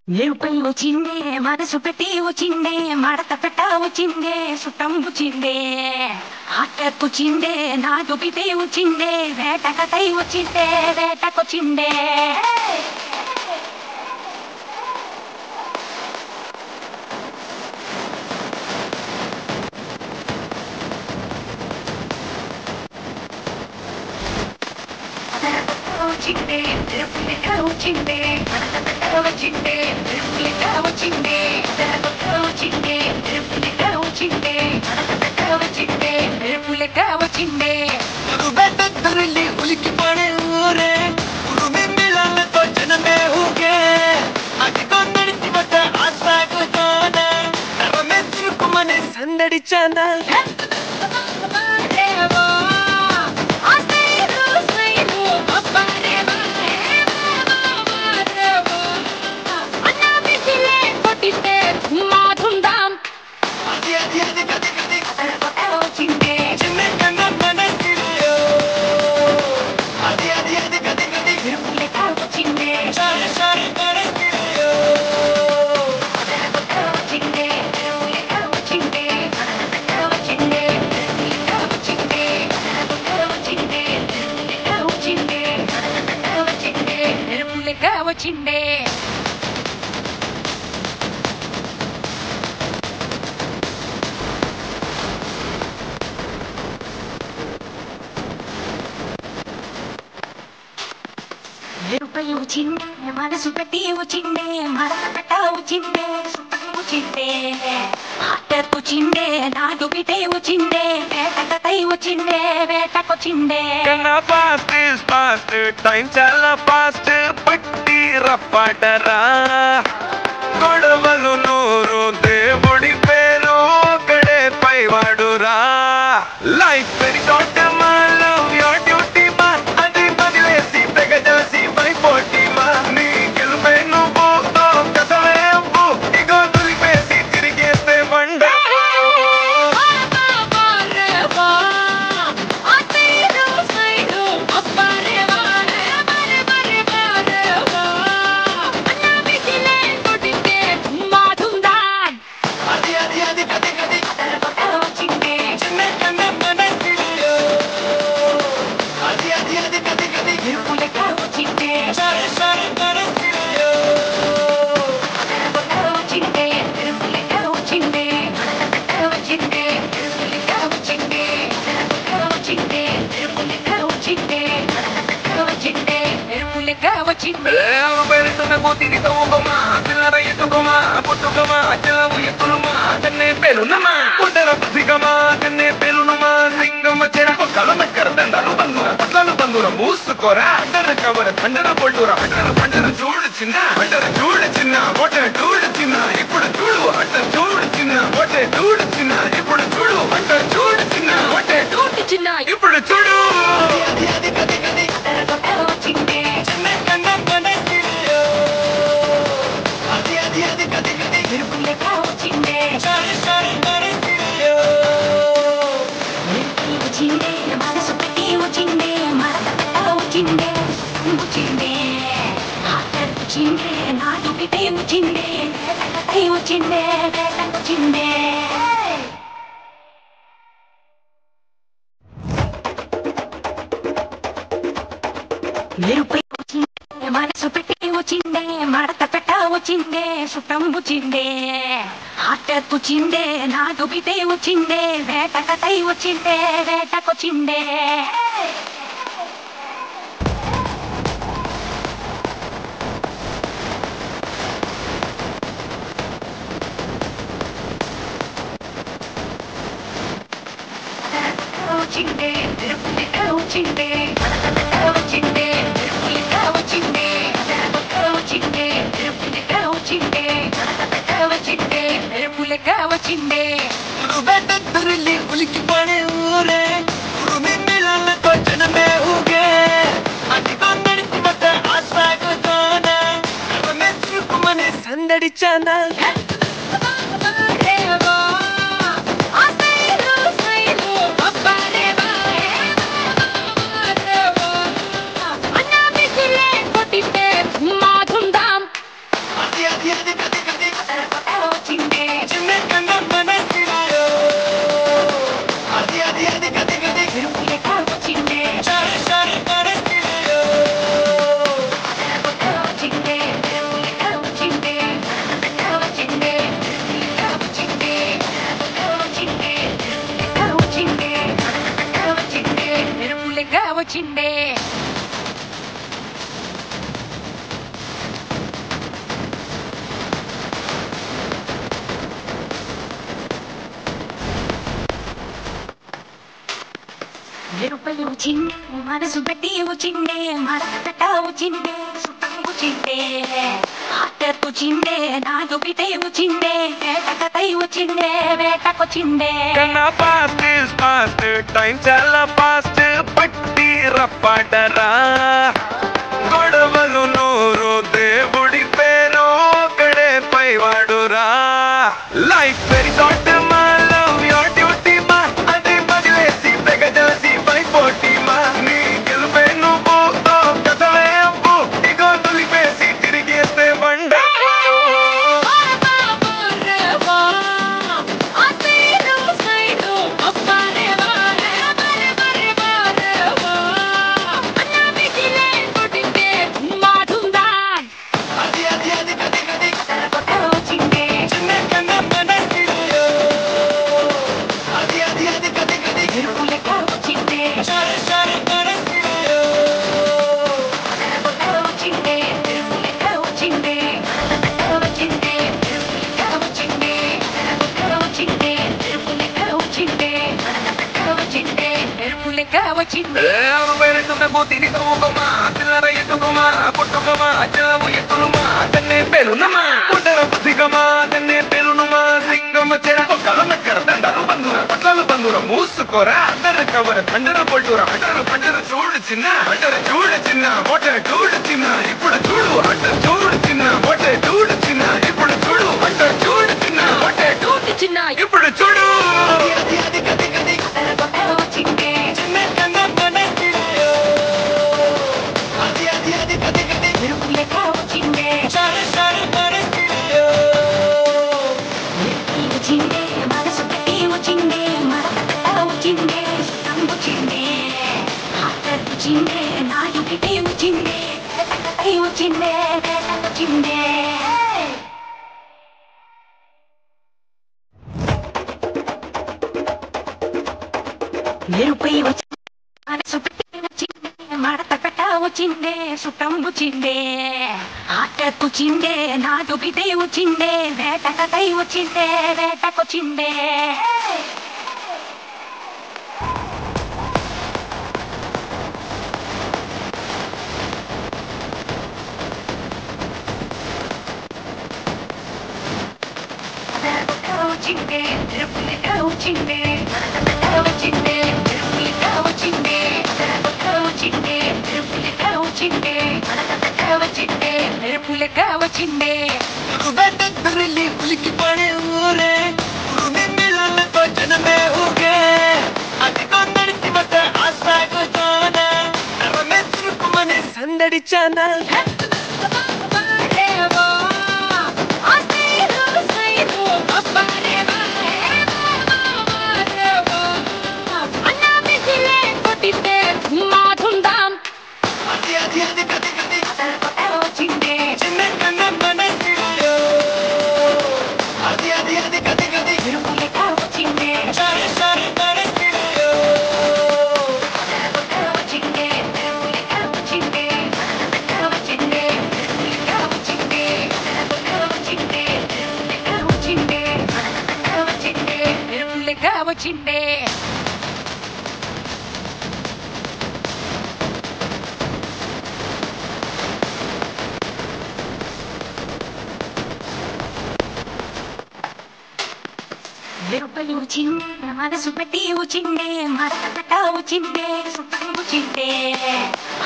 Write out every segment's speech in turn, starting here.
ఎరుపై వచ్చిందే మనసు పెట్టి వచ్చిందే మడత పెట్ట వచ్చిందే సుట్టం వచ్చిందే అట్టొచ్చిందే నా దుపితే వచ్చిందే వేటకతై వచ్చిందే వేటకొచ్చిందే వచ్చిందే వచ్చిందే మడత పెట్ట వచ్చిందే వచ్చిందే వచ్చిందే వచ్చిందే మడత పెట్ట వచ్చిందే వచ్చిందే ಬೆಟ್ಟದಲ್ಲಿ ಉಲಿಕ್ಕಿ ಪಡೆ ಊರೇ ಉರುಮೆ ಮಿಳಲతో ಜನಮೇ ಹೋಗೆ ಅದಿಗೋ ನಡಿಸಿ ಬಟ್ಟ ಆಸಾಗುತ್ತಾನ ನವಮೆ ತಿರುಕುಮನೆ ಸಂದಡಿ ಚಂದ వచ్చిందే ఎరుపై వచ్చిందే మనసు పెట్టి వచ్చిందే మడత పెట్ట వచ్చిందే సుట్టం వచ్చిందే అట్టొచ్చిందే నా దుపితే వచ్చిందే వేటకతై వచ్చిందే వేటకొచ్చిందే కన్నా ఫాస్ట్ టైం చాలా ఫాస్ట్ పట్టి రప్పటరా గొడవలు నూరు దేవుడి పేరు ఒకడే పైవాడురా లైఫ్ వెరీ షార్ట్ మా లవ్ యువర్ డ్యూటీ మా అది వదిలేసి తెగజాసి పైపోటీ మా నీ గెలుపే నువ్వు కథలే అవ్వు ఇగో దులిపేసి తిరిగేస్తే బండ మూసుకోరా అండర కవర తండర పొట్టురా పండర చూడు చిన్న పండర చూడు చిన్న ఓట చూడు చిన్న ఇప్పుడు చూడు అట్ట చూడు చిన్న ఓట చూడు చిన్న ఇప్పుడు చూడు అట్ట చూడు చిన్న ఓట చూడు చిన్న ఇప్పుడు చూడు మనసు పెట్టి వచ్చిందే మడత పెట్ట వచ్చిందే వచ్చిందే అట్టొచ్చిందే నా దుపితే వచ్చిందే వేటకతై వచ్చిందే వేటకొచ్చిందే ఎరుపై వచ్చిందే మనసు పెట్టి వచ్చిందే మడత పెట్ట వచ్చిందే సుట్టం వచ్చిందే అట్టొచ్చిందే నా దుపితే వచ్చిందే వేటకతై వచ్చిందే వేటకొచ్చిందే వచ్చిందే వచ్చిందే వచ్చిందే వచ్చిందే వచ్చిందే ಬೆಟ್ಟದಲ್ಲಿ ಉಲಿಕ್ಕಿ ಪಡೆ ಊರೇ ಉರುಮೆ ಮಿಳಲతో ಜನಮೇ ಹೋಗೆ ಅದಿಗೋ ನಡಿಸಿ ಬಟ್ಟ ಆಸಾಗುತ್ತಾನ ನವಮೆ ತಿರುಕುಮನೆ ಸಂದಡಿ ಚಂದ అన్నా బిసిలే కొట్టితే మాధుందాం అది వచ్చిండే మనసు పెట్టి వచ్చిండే మడత పెట్ట వచ్చిండే సుఖం వచ్చిండే ఆటకు వచ్చిండే నాటు పిటే వచ్చిండే వేటకై వచ్చిండే వేటకొచ్చిండే కన్నా ఫాస్ట్ ఇస్ ఫాస్ట్ టైం చాలా ఫాస్ట్ పట్టి రప్పడరా గొడవలు నూరు దేవుడి పేరు ఒక్కడే పైవాడురా లైఫ్ వెరీ షార్ట్ మా లవ్ యువర్ డ్యూటీ మా అది వదిలేసి తెగజేసి పైపోటీ మా నీ గెలుపే నువ్వు కథలే అవ్వు ఇగో తొలిపేసి తిరిగేస్తే బండ మూసుకోరా అందరు కవర పండర పొట్టురా పండర చూడు చిన్న చూడు చిన్న బొట్టరు చూడు చిన్న ఇప్పుడు చూడు చూడు చిన్న బొట్టరు చూడు చిన్న ఇప్పుడు చూడు చూడు చిన్న బొట్టరు చూడు చిన్న ఇప్పుడు చూడు మెరుపై మనసు పెట్టి వచ్చిందే మడత పెట్ట వచ్చిందే సుఖం వచ్చిందే ఆటకొచ్చిందే నాటు పిటే వచ్చిందే వేటకై వచ్చిందే వేటకొచ్చిందే వచ్చిందే వచ్చిందే వచ్చిందే వచ్చిందే వచ్చిందే వచ్చిందే వచ్చిందే మెరుపులెక్క వచ్చిందే ఉలికి పడే ఊరే జనమే ఊగే అది కొందరికి మత ఆసాగు మెచ్చుకుమని సందడి చానా వచ్చిందే మెరుపలు వచ్చిందే మనసు పెట్టి వచ్చిందే మడత పెట్ట వచ్చిందే సుఖం వచ్చిందే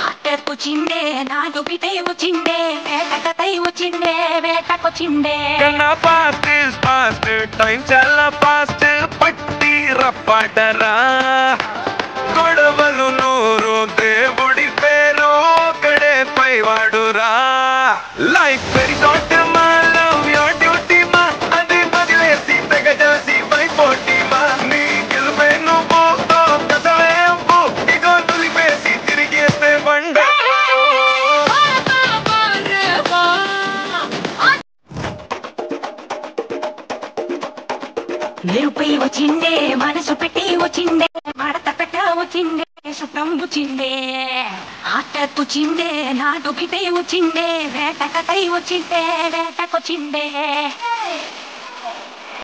ఆటకొచ్చిందే నాటు పిటే వచ్చిందే వేటకై వచ్చిందే వేటకొచ్చిందే కన్నా ఫాస్ట్ ఇస్ ఫాస్ట్ టైం చాలా ఫాస్ట్ పట్టి రప్పడరా గొడవలు నూరు దేవుడి పేరు ఒక్కడే పైవాడురా లైఫ్ వెరీ షార్ట్ మా లవ్ యువర్ డ్యూటీ మా అది వదిలేసి తెగజేసి పైపోటీ మా నీ గెలుపే నువ్వు కథలే అవ్వు ఇగో తొలిపేసి తిరిగేస్తే బండ మెరుపై వచ్చిందే మనసు పెట్టి వచ్చిందే మడత పెట్ట వచ్చిందే సుఖం వచ్చిందే ఆటకొచ్చిందే నాటు పిటే వచ్చిందే వేటకై వచ్చిందే వేటకొచ్చిందే